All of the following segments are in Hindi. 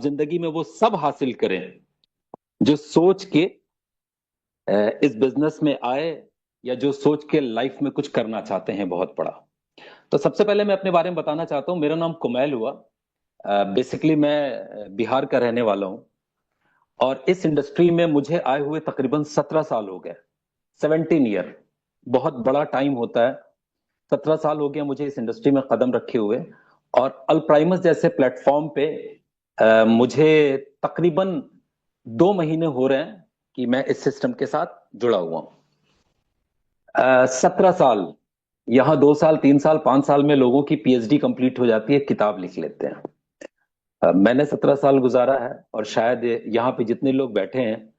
जिंदगी में वो सब हासिल करें जो सोच के इस बिजनेस में आए, या जो सोच के लाइफ में कुछ करना चाहते हैं बहुत बड़ा। तो सबसे पहले मैं अपने बारे में बताना चाहता हूँ। मेरा नाम कुमैल हुआ। बेसिकली मैं बिहार का रहने वाला हूँ, और इस इंडस्ट्री में मुझे आए हुए तकरीबन 17 साल हो गए। 17 ईयर बहुत बड़ा टाइम होता है। 17 साल हो गया मुझे इस इंडस्ट्री में कदम रखे हुए। और अल्प्राइमस जैसे प्लेटफॉर्म पे मुझे तकरीबन 2 महीने हो रहे हैं कि मैं इस सिस्टम के साथ जुड़ा हुआ हूँ। 17 साल, यहाँ 2 साल 3 साल 5 साल में लोगों की पीएचडी कंप्लीट हो जाती है, किताब लिख लेते हैं। मैंने 17 साल गुजारा है, और शायद यहाँ पे जितने लोग बैठे हैं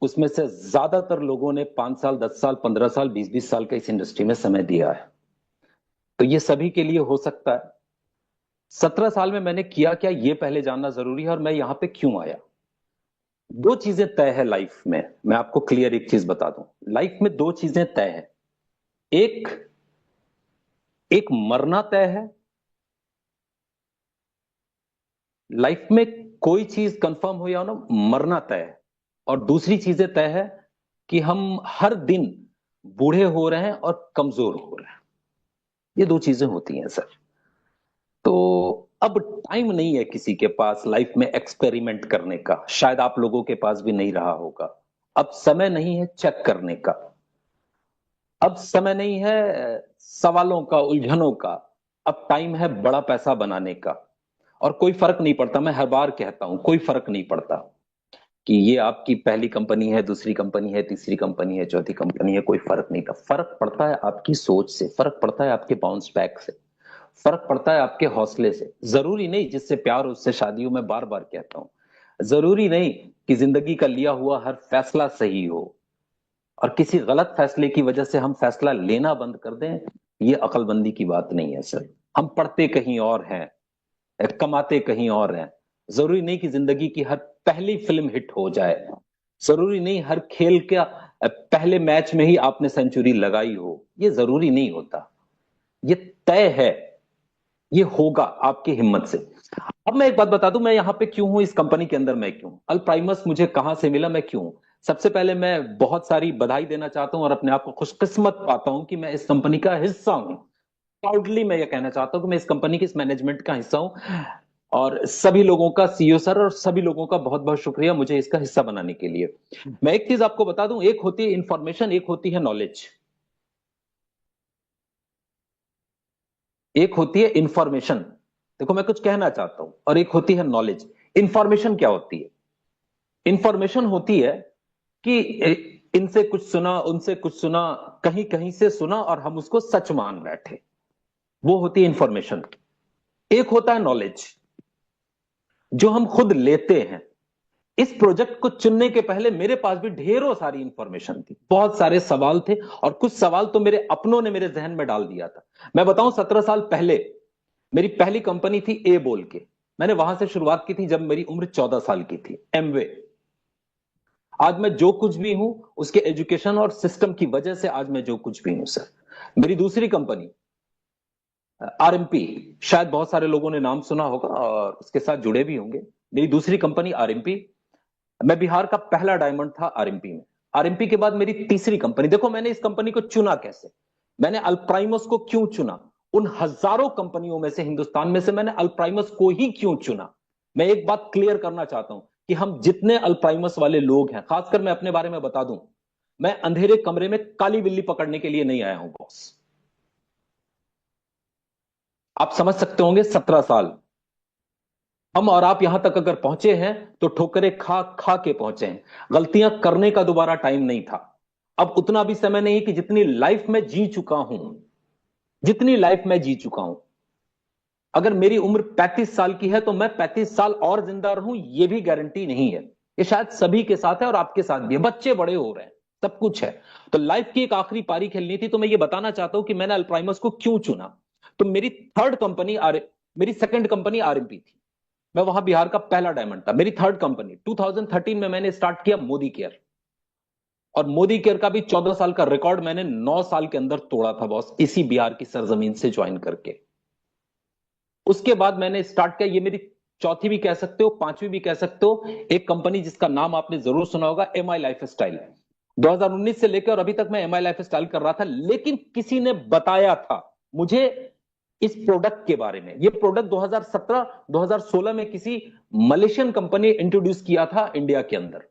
उसमें से ज्यादातर लोगों ने 5 साल 10 साल 15 साल 20-20 साल का इस इंडस्ट्री में समय दिया है। तो ये सभी के लिए हो सकता है। 17 साल में मैंने किया क्या, ये पहले जानना जरूरी है, और मैं यहाँ पे क्यों आया। दो चीजें तय है लाइफ में, मैं आपको क्लियर एक चीज बता दूं। लाइफ में दो चीजें तय है। एक एक मरना तय है। लाइफ में कोई चीज कंफर्म हो या ना, मरना तय है। और दूसरी चीजें तय है कि हम हर दिन बूढ़े हो रहे हैं और कमजोर हो रहे हैं। ये दो चीजें होती हैं सर। तो अब टाइम नहीं है किसी के पास लाइफ में एक्सपेरिमेंट करने का, शायद आप लोगों के पास भी नहीं रहा होगा। अब समय नहीं है चेक करने का। अब समय नहीं है सवालों का, उलझनों का। अब टाइम है बड़ा पैसा बनाने का। और कोई फर्क नहीं पड़ता, मैं हर बार कहता हूं, कोई फर्क नहीं पड़ता कि ये आपकी पहली कंपनी है, दूसरी कंपनी है, तीसरी कंपनी है, चौथी कंपनी है। कोई फर्क नहीं था। फर्क पड़ता है आपकी सोच से, फर्क पड़ता है आपके बाउंस बैक से, फर्क पड़ता है आपके हौसले से। जरूरी नहीं जिससे प्यार हो उससे शादी हो, मैं बार बार कहता हूं। जरूरी नहीं कि जिंदगी का लिया हुआ हर फैसला सही हो, और किसी गलत फैसले की वजह से हम फैसला लेना बंद कर दें, ये अक्लमंदी की बात नहीं है सर। हम पढ़ते कहीं और हैं, कमाते कहीं और हैं। जरूरी नहीं कि जिंदगी की हर पहली फिल्म हिट हो जाए। जरूरी नहीं हर खेल का पहले मैच में ही आपने सेंचुरी लगाई हो। ये जरूरी नहीं होता। ये तय है, ये होगा आपकी हिम्मत से। अब मैं एक बात बता दूं, मैं यहां पे क्यों हूं, इस कंपनी के अंदर मैं क्यों हूं, अल्प्राइमस मुझे कहां से मिला, मैं क्यों हूं। सबसे पहले मैं बहुत सारी बधाई देना चाहता हूं, और अपने आप को खुशकिस्मत पाता हूं कि मैं इस कंपनी का हिस्सा हूं। प्राउडली मैं ये कहना चाहता हूं कि मैं इस कंपनी की, इस मैनेजमेंट का हिस्सा हूं। और सभी लोगों का, सीईओ सर और सभी लोगों का बहुत बहुत शुक्रिया मुझे इसका हिस्सा बनाने के लिए। मैं एक चीज आपको बता दूं, एक होती है इंफॉर्मेशन, एक होती है नॉलेज। एक होती है इंफॉर्मेशन, देखो मैं कुछ कहना चाहता हूं, और एक होती है नॉलेज। इंफॉर्मेशन क्या होती है? इंफॉर्मेशन होती है कि इनसे कुछ सुना, उनसे कुछ सुना, कहीं कहीं से सुना, और हम उसको सच मान बैठे। वो होती है इंफॉर्मेशन। एक होता है नॉलेज, जो हम खुद लेते हैं। इस प्रोजेक्ट को चुनने के पहले मेरे पास भी ढेरों सारी इंफॉर्मेशन थी, बहुत सारे सवाल थे, और कुछ सवाल तो मेरे अपनों ने मेरे जहन में डाल दिया था। मैं बताऊं, 17 साल पहले मेरी पहली कंपनी थी ए बोल के। मैंने वहां से शुरुआत की थी जब मेरी उम्र 14 साल की थी, एमवे। आज मैं जो कुछ भी हूं उसके एजुकेशन और सिस्टम की वजह से आज मैं जो कुछ भी हूं सर। मेरी दूसरी कंपनी आरएमपी, शायद बहुत सारे लोगों ने नाम सुना होगा और उसके साथ जुड़े भी होंगे। मेरी दूसरी कंपनी आरएमपी। मैं बिहार का पहला डायमंड था आरएमपी में। आरएमपी के बाद मेरी तीसरी कंपनी। देखो मैंने इस कंपनी को चुना कैसे, मैंने अल्प्राइमस को क्यों चुना, उन हजारों कंपनियों में से, हिंदुस्तान में से मैंने अल्प्राइमस को ही क्यों चुना। मैं एक बात क्लियर करना चाहता हूं कि हम जितने अल्प्राइमस वाले लोग हैं, खासकर मैं अपने बारे में बता दूं, मैं अंधेरे कमरे में काली बिल्ली पकड़ने के लिए नहीं आया हूं बॉस। आप समझ सकते होंगे, 17 साल हम और आप यहां तक अगर पहुंचे हैं तो ठोकरें खा खा के पहुंचे हैं। गलतियां करने का दोबारा टाइम नहीं था। अब उतना भी समय नहीं कि जितनी लाइफ में जी चुका हूं, जितनी लाइफ में जी चुका हूं। अगर मेरी उम्र 35 साल की है तो मैं 35 साल और जिंदा रहूं, यह भी गारंटी नहीं है। ये शायद सभी के साथ है और आपके साथ भी है। बच्चे बड़े हो रहे हैं, सब कुछ है। तो लाइफ की एक आखिरी पारी खेलनी थी। तो मैं ये बताना चाहता हूं कि मैंने अल्प्राइमस को क्यों चुना। तो मेरी थर्ड कंपनी मेरी सेकंड कंपनी आरएमपी थी। मैं वहां बिहार का पहला डायमंड था। मेरी थर्ड कंपनी 2013 में मैंने स्टार्ट किया मोदी केयर। और मोदी केयर का भी 14 साल का रिकॉर्ड मैंने 9 साल के अंदर तोड़ा था बॉस, इसी बिहार की सरजमीन से ज्वाइन करके। उसके बाद मैंने स्टार्ट किया, ये मेरी चौथी भी कह सकते हो, पांचवी भी कह सकते हो। एक कंपनी जिसका नाम आपने जरूर सुना होगा, एमआई लाइफ स्टाइल। 2019 से लेकर और अभी तक मैं एमआई लाइफ स्टाइल कर रहा था, लेकिन किसी ने बताया था मुझे इस प्रोडक्ट के बारे में। ये प्रोडक्ट 2017 2016 में किसी मलेशियन कंपनी इंट्रोड्यूस किया था इंडिया के अंदर,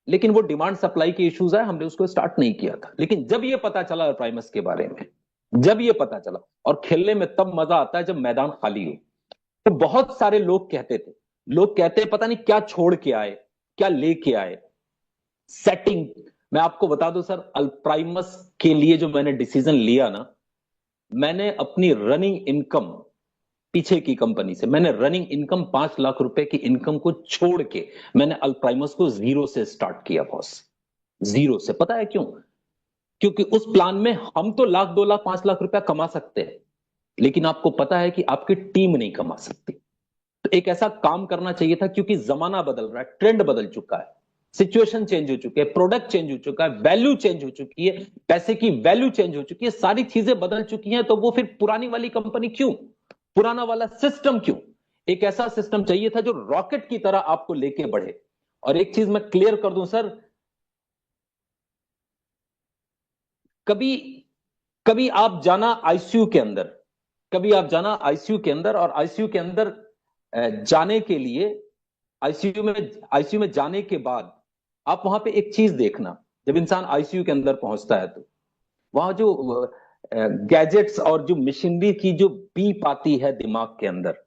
लेकिन वो डिमांड सप्लाई के इश्यूज है, हमने उसको स्टार्ट नहीं किया था। लेकिन जब ये पता चला प्राइमस के बारे में, जब ये पता चला, और खेलने में तब मजा आता है जब मैदान खाली हो। तो बहुत सारे लोग कहते थे, लोग कहते हैं पता नहीं क्या छोड़ के आए, क्या लेके आए सेटिंग। मैं आपको बता दूं सर, अल्प्राइमस के लिए जो मैंने डिसीजन लिया ना, मैंने अपनी रनिंग इनकम, पीछे की कंपनी से मैंने रनिंग इनकम 5 लाख रुपए की इनकम को छोड़ के मैंने अल्प्राइमस को जीरो से स्टार्ट किया बॉस। जीरो से। पता है क्यों? क्योंकि उस प्लान में हम तो लाख, 2 लाख, 5 लाख रुपया कमा सकते हैं, लेकिन आपको पता है कि आपकी टीम नहीं कमा सकती। तो एक ऐसा काम करना चाहिए था, क्योंकि जमाना बदल रहा है, ट्रेंड बदल चुका है, सिचुएशन चेंज हो चुकी है, प्रोडक्ट चेंज हो चुका है, वैल्यू चेंज हो चुकी है, पैसे की वैल्यू चेंज हो चुकी है, सारी चीजें बदल चुकी हैं। तो वो फिर पुरानी वाली कंपनी क्यों, पुराना वाला सिस्टम क्यों? एक ऐसा सिस्टम चाहिए था जो रॉकेट की तरह आपको लेके बढ़े। और एक चीज मैं क्लियर कर दूं सर, कभी कभी आप जाना आईसीयू के अंदर, कभी आप जाना आईसीयू के अंदर, और आईसीयू के अंदर जाने के लिए, आईसीयू में जाने के बाद आप वहां पे एक चीज देखना, जब इंसान आईसीयू के अंदर पहुंचता है तो वहां जो गैजेट्स और जो मशीनरी की जो बीप आती है दिमाग के अंदर,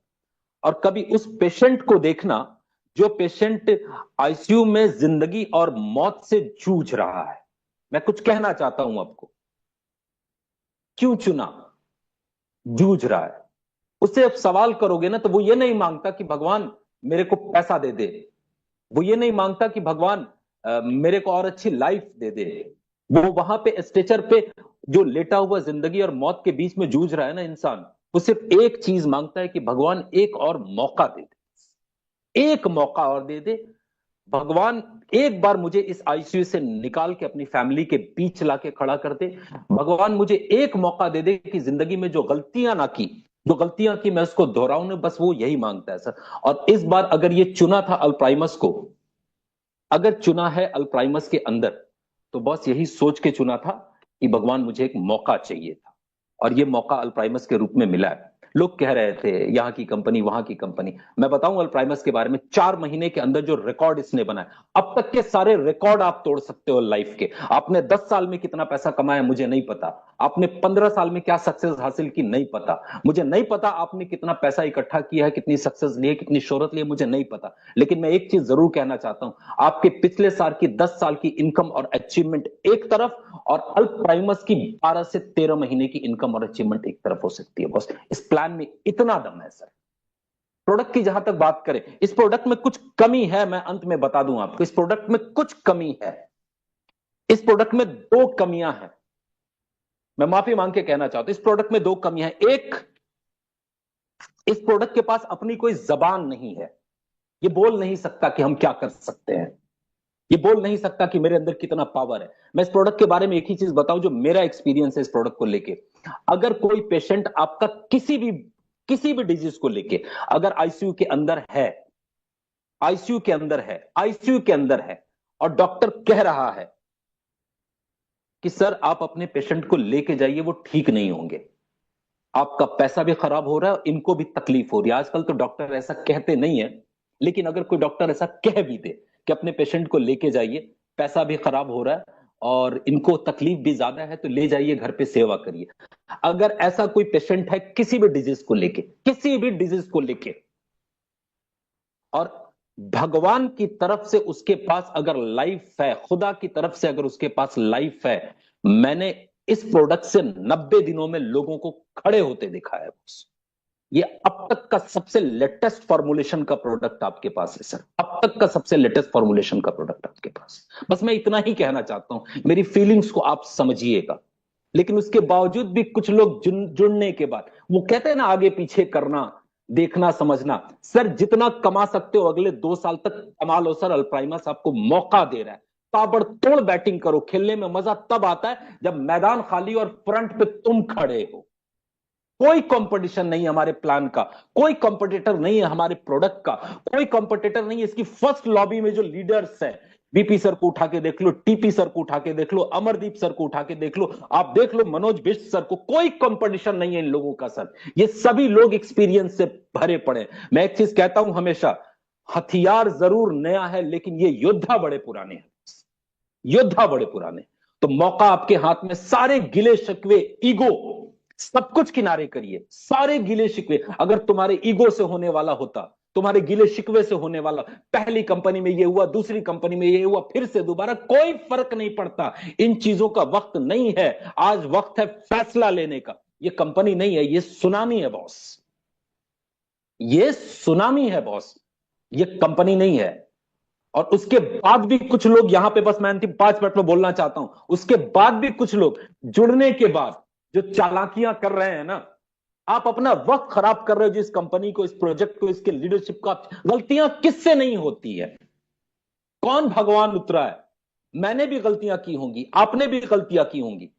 और कभी उस पेशेंट को देखना जो पेशेंट आईसीयू में जिंदगी और मौत से जूझ रहा है। मैं कुछ कहना चाहता हूं आपको, क्यों चुना, जूझ रहा है। उससे अब सवाल करोगे ना, तो वो ये नहीं मांगता कि भगवान मेरे को पैसा दे दे, वो ये नहीं मांगता कि भगवान मेरे को और अच्छी लाइफ दे दे। वो वहां पे स्ट्रेचर पे जो लेटा हुआ जिंदगी और मौत के बीच में जूझ रहा है ना इंसान, वो सिर्फ एक चीज मांगता है कि भगवान एक और मौका दे दे, एक मौका और दे दे। भगवान एक बार मुझे इस आईसीयू से निकाल के अपनी फैमिली के बीच लाके खड़ा कर दे। भगवान मुझे एक मौका दे दे कि जिंदगी में जो गलतियां ना की, जो गलतियां की मैं उसको दोहराऊं ना, बस वो यही मांगता है सर। और इस बार अगर ये चुना था अल्प्राइमस को, अगर चुना है अल्प्राइमस के अंदर, तो बस यही सोच के चुना था कि भगवान मुझे एक मौका चाहिए था, और ये मौका अल्प्राइमस के रूप में मिला है। लोग कह रहे थे यहाँ की कंपनी, वहां की कंपनी। मैं बताऊं अल्प्राइमस के बारे में, 4 महीने के अंदर जो रिकॉर्ड इसने बनाया, अब तक के सारे रिकॉर्ड आप तोड़ सकते हो लाइफ के। आपने 10 साल में कितना पैसा कमाया मुझे नहीं पता, आपने 15 साल में क्या सक्सेस हासिल की नहीं पता, मुझे नहीं पता आपने कितना पैसा इकट्ठा किया है, कितनी सक्सेस ली है, कितनी शोहरत ली है, मुझे नहीं पता। लेकिन मैं एक चीज जरूर कहना चाहता हूं, आपके पिछले साल की 10 साल की इनकम और अचीवमेंट एक तरफ, और अल्प प्राइमस की 12 से 13 महीने की इनकम और अचीवमेंट एक तरफ हो सकती है बॉस। इस प्लान में इतना दम है सर। प्रोडक्ट की जहां तक बात करें, इस प्रोडक्ट में कुछ कमी है, मैं अंत में बता दूं आपको, इस प्रोडक्ट में कुछ कमी है। इस प्रोडक्ट में दो कमियां हैं, मैं माफी मांग के कहना चाहता हूं, इस प्रोडक्ट में दो कमियां हैं। एक, इस प्रोडक्ट के पास अपनी कोई जबान नहीं है, ये बोल नहीं सकता कि हम क्या कर सकते हैं, ये बोल नहीं सकता कि मेरे अंदर कितना पावर है। मैं इस प्रोडक्ट के बारे में एक ही चीज बताऊं जो मेरा एक्सपीरियंस है इस प्रोडक्ट को लेके। अगर कोई पेशेंट आपका किसी भी डिजीज को लेके अगर आईसीयू के अंदर है, आईसीयू के अंदर है, आईसीयू के अंदर है, और डॉक्टर कह रहा है कि सर आप अपने पेशेंट को लेके जाइए, वो ठीक नहीं होंगे, आपका पैसा भी खराब हो रहा है, इनको भी तकलीफ हो रही है। आजकल तो डॉक्टर ऐसा कहते नहीं है, लेकिन अगर कोई डॉक्टर ऐसा कह भी दे कि अपने पेशेंट को लेके जाइए, पैसा भी खराब हो रहा है और इनको तकलीफ भी ज्यादा है, तो ले जाइए घर पे सेवा करिए। अगर ऐसा कोई पेशेंट है किसी भी डिजीज को लेके, किसी भी डिजीज को लेके, और भगवान की तरफ से उसके पास अगर लाइफ है, खुदा की तरफ से अगर उसके पास लाइफ है, मैंने इस प्रोडक्ट से 90 दिनों में लोगों को खड़े होते दिखा है बॉस। ये अब तक का सबसे लेटेस्ट फॉर्मुलेशन का प्रोडक्ट आपके पास है सर, अब तक का सबसे लेटेस्ट फॉर्मुलेशन का प्रोडक्ट आपके पास। बस मैं इतना ही कहना चाहता हूं, मेरी फीलिंग्स को आप समझिएगा। लेकिन उसके बावजूद भी कुछ लोग जुड़ने के बाद वो कहते हैं ना, आगे पीछे करना, देखना समझना। सर जितना कमा सकते हो अगले 2 साल तक कमा लो सर, अल्प्राइमस आपको मौका दे रहा है। ताबड़तोड़ बैटिंग करो, खेलने में मजा तब आता है जब मैदान खाली और फ्रंट पे तुम खड़े हो। कोई कंपटीशन नहीं है हमारे प्लान का, कोई कंपटीटर नहीं है हमारे प्रोडक्ट का, कोई कंपटीटर नहीं है। इसकी फर्स्ट लॉबी में जो लीडर्स है, बीपी सर को उठा के देख लो, टीपी सर को उठा के देख लो, अमरदीप सर को उठा के देख लो, आप देख लो मनोज बिष्ट सर को, कोई कंपटीशन नहीं है इन लोगों का सर। ये सभी लोग एक्सपीरियंस से भरे पड़े। मैं एक चीज कहता हूं हमेशा, हथियार जरूर नया है लेकिन ये योद्धा बड़े पुराने हैं, योद्धा बड़े पुराने। तो मौका आपके हाथ में, सारे गिले शिकवे, ईगो, सब कुछ किनारे करिए, सारे गिले शिकवे। अगर तुम्हारे ईगो से होने वाला होता, तुम्हारे गिले शिकवे से होने वाला, पहली कंपनी में ये हुआ, दूसरी कंपनी में ये हुआ, फिर से दोबारा, कोई फर्क नहीं पड़ता। इन चीजों का वक्त नहीं है, आज वक्त है फैसला लेने का। ये कंपनी नहीं है, ये सुनामी है बॉस, ये सुनामी है बॉस, ये कंपनी नहीं है। और उसके बाद भी कुछ लोग यहां पे, बस मैं अंतिम 5 मिनट में बोलना चाहता हूं, उसके बाद भी कुछ लोग जुड़ने के बाद जो चालाकियां कर रहे हैं ना, आप अपना वक्त खराब कर रहे हो। जिस कंपनी को, इस प्रोजेक्ट को, इसके लीडरशिप का, गलतियां किससे नहीं होती है? कौन भगवान उतरा है? मैंने भी गलतियां की होंगी, आपने भी गलतियां की होंगी।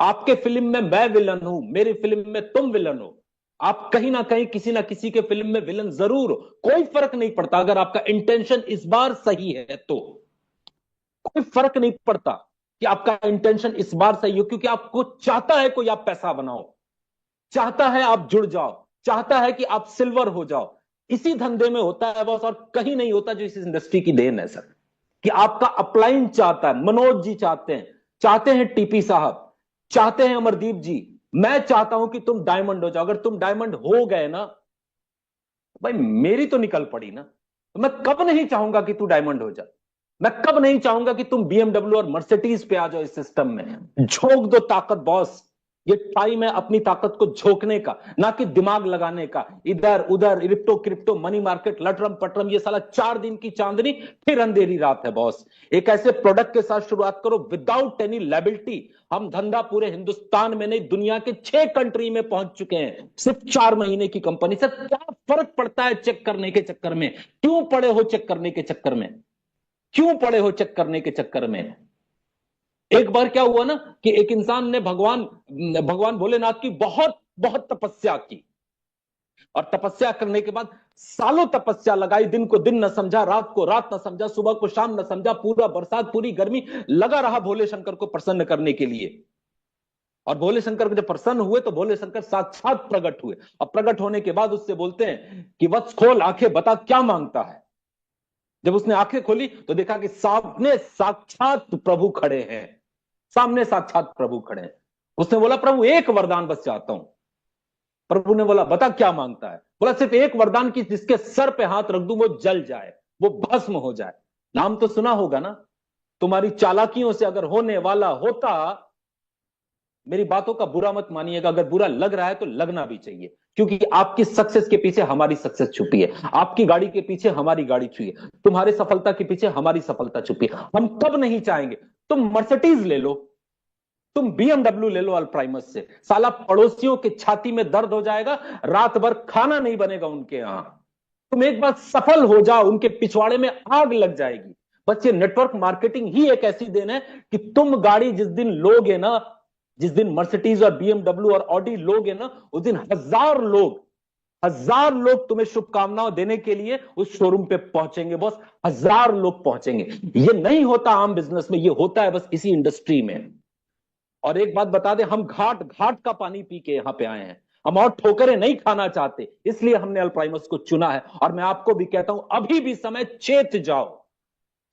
आपके फिल्म में मैं विलन हूं, मेरी फिल्म में तुम विलन हो, आप कहीं ना कहीं किसी ना किसी के फिल्म में विलन जरूर हो। कोई फर्क नहीं पड़ता अगर आपका इंटेंशन इस बार सही है तो, कोई फर्क नहीं पड़ता कि आपका इंटेंशन इस बार सही हो, क्योंकि आपको चाहता है कोई आप पैसा बनाओ, चाहता है आप जुड़ जाओ, चाहता है कि आप सिल्वर हो जाओ। इसी धंधे में होता है बस, और कहीं नहीं होता। जो इस इंडस्ट्री की देन है सर, कि आपका अपलाइन चाहता है, मनोज जी चाहते हैं, चाहते हैं टीपी साहब, चाहते हैं अमरदीप जी, मैं चाहता हूं कि तुम डायमंड हो जाओ। अगर तुम डायमंड हो गए ना, भाई मेरी तो निकल पड़ी ना। तो मैं कब नहीं चाहूंगा कि तू डायमंड हो जा, मैं कब नहीं चाहूंगा कि तुम बीएमडब्ल्यू और मर्सिडीज पे आ जाओ। इस सिस्टम में झोंक दो ताकत बॉस, ये टाइम है अपनी ताकत को झोंकने का, ना कि दिमाग लगाने का। इधर उधर इरिप्टो क्रिप्टो मनी मार्केट लटरम पटरम, ये साला 4 दिन की चांदनी फिर अंधेरी रात है बॉस। एक ऐसे प्रोडक्ट के साथ शुरुआत करो विदाउट एनी लायबिलिटी। हम धंधा पूरे हिंदुस्तान में नहीं, दुनिया के 6 कंट्री में पहुंच चुके हैं, सिर्फ 4 महीने की कंपनी से। क्या फर्क पड़ता है चेक करने के चक्कर में? क्यों पड़े हो चेक करने के चक्कर में? क्यों पड़े हो चेक करने के चक्कर में? एक बार क्या हुआ ना कि एक इंसान ने भगवान भगवान भोलेनाथ की बहुत बहुत तपस्या की, और तपस्या करने के बाद सालों तपस्या लगाई, दिन को दिन न समझा, रात को रात न समझा, सुबह को शाम न समझा, पूरा बरसात पूरी गर्मी लगा रहा भोले शंकर को प्रसन्न करने के लिए। और भोले शंकर जब प्रसन्न हुए तो भोले शंकर साक्षात प्रकट हुए। अब प्रकट होने के बाद उससे बोलते हैं कि वत्स खोल आंखें, बता क्या मांगता है। जब उसने आंखें खोली तो देखा कि सामने साक्षात प्रभु खड़े हैं, सामने साक्षात प्रभु खड़े हैं। उसने बोला प्रभु एक वरदान बस चाहता हूं। प्रभु ने बोला बता क्या मांगता है। बोला सिर्फ एक वरदान की, जिसके सर पे हाथ रख दूं वो जल जाए, वो भस्म हो जाए। नाम तो सुना होगा ना। तुम्हारी चालाकियों से अगर होने वाला होता, मेरी बातों का बुरा मत मानिएगा, अगर बुरा लग रहा है तो लगना भी चाहिए, क्योंकि आपकी सक्सेस के पीछे हमारी सक्सेस छुपी है, आपकी गाड़ी के पीछे हमारी गाड़ी छुपी है, तुम्हारे सफलता के पीछे हमारी सफलता छुपी है। हम कब नहीं चाहेंगे तुम मर्सिडीज ले लो, तुम बीएमडब्ल्यू ले लो अल्प्राइमस से, साला पड़ोसियों के छाती में दर्द हो जाएगा, रात भर खाना नहीं बनेगा उनके यहां। तुम एक बार सफल हो जाओ, उनके पिछवाड़े में आग लग जाएगी। बस ये नेटवर्क मार्केटिंग ही एक ऐसी देन है कि तुम गाड़ी जिस दिन लोगे ना, जिस दिन मर्सिडीज और बीएमडब्ल्यू और ऑडी लोगे ना, उस दिन हजार लोग तुम्हें शुभकामनाएं देने के लिए उस शोरूम पे पहुंचेंगे बॉस, हजार लोग पहुंचेंगे। ये नहीं होता आम बिजनेस में, ये होता है बस इसी इंडस्ट्री में। और एक बात बता दें, हम घाट घाट का पानी पी के यहां पे आए हैं, हम और ठोकरें नहीं खाना चाहते, इसलिए हमने अल्प्राइमस को चुना है। और मैं आपको भी कहता हूं, अभी भी समय, चेत जाओ,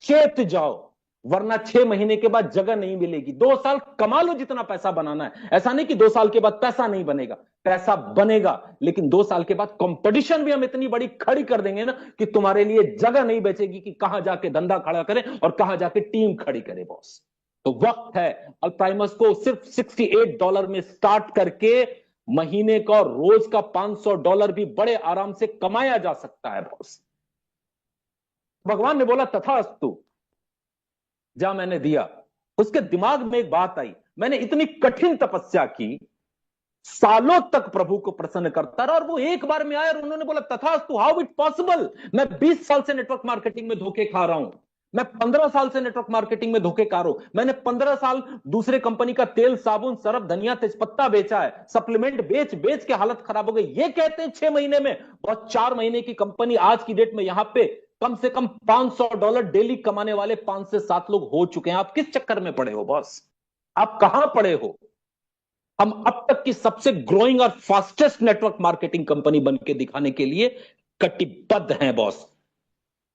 चेत जाओ, वरना 6 महीने के बाद जगह नहीं मिलेगी। 2 साल कमा लो जितना पैसा बनाना है, ऐसा नहीं कि 2 साल के बाद पैसा नहीं बनेगा, पैसा बनेगा, लेकिन 2 साल के बाद कंपटीशन भी हम इतनी बड़ी खड़ी कर देंगे ना कि तुम्हारे लिए जगह नहीं बचेगी कि कहां जाके धंधा खड़ा करें और कहां जाके टीम खड़ी करे बॉस। तो वक्त है, अल्प्राइमस को सिर्फ $68 में स्टार्ट करके महीने का और रोज का $500 भी बड़े आराम से कमाया जा सकता है बॉस। भगवान ने बोला तथास्तु, जा मैंने दिया। उसके दिमाग में एक बात आई, मैंने इतनी कठिन तपस्या की, सालों तक प्रभु को प्रसन्न करता रहा, और वो एक बार में आया और उन्होंने बोला तथास्तु, हाउ इट पॉसिबल। मैं 20 साल से नेटवर्क मार्केटिंग में धोखे खा रहा हूं, मैं 15 साल से नेटवर्क मार्केटिंग में धोखेकार हूं। मैंने 15 साल दूसरे कंपनी का तेल, साबुन, सरफ, धनिया, तेजपत्ता बेचा है। सप्लीमेंट बेच बेच के हालत खराब हो गई। ये कहते हैं 6 महीने में। बहुत 4 महीने की कंपनी आज की डेट में यहां पे कम से कम $500 डेली कमाने वाले 5 से 7 लोग हो चुके हैं। आप किस चक्कर में पड़े हो बॉस? आप कहां पड़े हो? हम अब तक की सबसे ग्रोइंग और फास्टेस्ट नेटवर्क मार्केटिंग कंपनी बन के दिखाने के लिए कटिबद्ध हैं बॉस।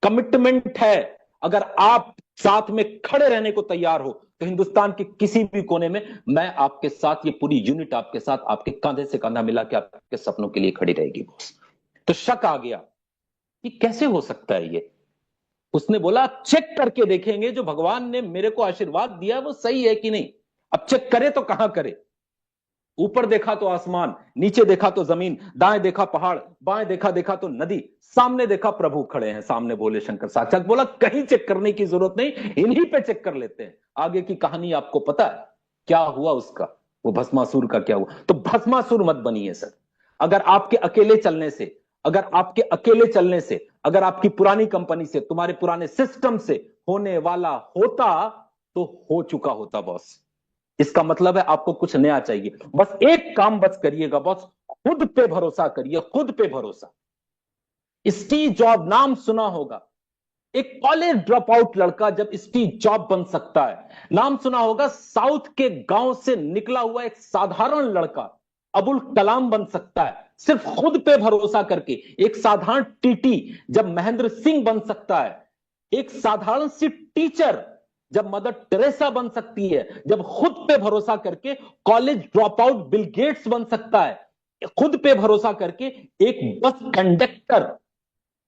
कमिटमेंट है। अगर आप साथ में खड़े रहने को तैयार हो तो हिंदुस्तान के किसी भी कोने में मैं आपके साथ, ये पूरी यूनिट आपके साथ, आपके कंधे से कंधा मिला के आपके सपनों के लिए खड़ी रहेगी बॉस। तो शक आ गया कि कैसे हो सकता है ये। उसने बोला चेक करके देखेंगे, जो भगवान ने मेरे को आशीर्वाद दिया वो सही है कि नहीं। अब चेक करे तो कहां करे? ऊपर देखा तो आसमान, नीचे देखा तो जमीन, दाएं देखा पहाड़, बाएं देखा तो नदी, सामने देखा प्रभु खड़े हैं, सामने बोले शंकर साक्षात। बोला कहीं चेक करने की जरूरत नहीं, इन्हीं पे चेक कर लेते हैं। आगे की कहानी आपको पता है क्या हुआ उसका, वो भस्मासुर का क्या हुआ। तो भस्मासुर मत बनिए सर। अगर आपके अकेले चलने से, अगर आपकी पुरानी कंपनी से, तुम्हारे पुराने सिस्टम से होने वाला होता तो हो चुका होता बॉस। इसका मतलब है आपको कुछ नया चाहिए। बस एक काम बस करिएगा बॉस, खुद पे भरोसा करिए, खुद पे भरोसा। स्टीव जॉब नाम सुना होगा। एक कॉलेज ड्रॉप आउट लड़का जब स्टीव जॉब बन सकता है, नाम सुना होगा। साउथ के गांव से निकला हुआ एक साधारण लड़का अबुल कलाम बन सकता है सिर्फ खुद पे भरोसा करके। एक साधारण टीटी जब महेंद्र सिंह बन सकता है, एक साधारण सी टीचर जब मदर टेरेसा बन सकती है, जब खुद पे भरोसा करके college drop out Bill Gates बन सकता है, खुद पे भरोसा करके एक बस कंडक्टर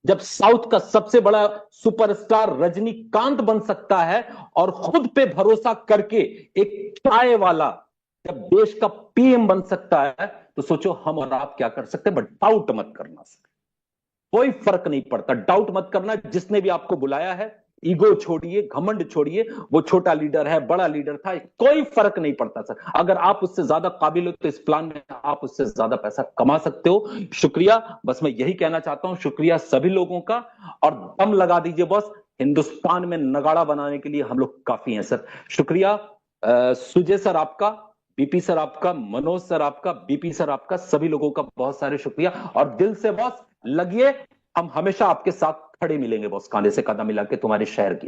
जब साउथ का सबसे बड़ा सुपरस्टार रजनीकांत बन सकता है, और खुद पे भरोसा करके एक चाय वाला जब देश का पीएम बन सकता है, तो सोचो हम और आप क्या कर सकते हैं। बट डाउट मत करना सर, कोई फर्क नहीं पड़ता। डाउट मत करना। जिसने भी आपको बुलाया है, ईगो छोड़िए, घमंड छोड़िए। वो छोटा लीडर है, बड़ा लीडर था, कोई फर्क नहीं पड़ता सर। अगर आप उससे ज्यादा काबिल हो तो इस प्लान में आप उससे ज्यादा पैसा कमा सकते हो। शुक्रिया, बस मैं यही कहना चाहता हूं। शुक्रिया सभी लोगों का, और दम लगा दीजिए बॉस। हिंदुस्तान में नगाड़ा बनाने के लिए हम लोग काफी हैं सर। शुक्रिया सुजय सर आपका, बीपी सर आपका, मनोज सर आपका, बीपी सर आपका, सभी लोगों का बहुत सारे शुक्रिया। और दिल से बॉस लगिए, हम हमेशा आपके साथ खड़े मिलेंगे बॉस, कांधे से कांधा मिला के तुम्हारे शहर की।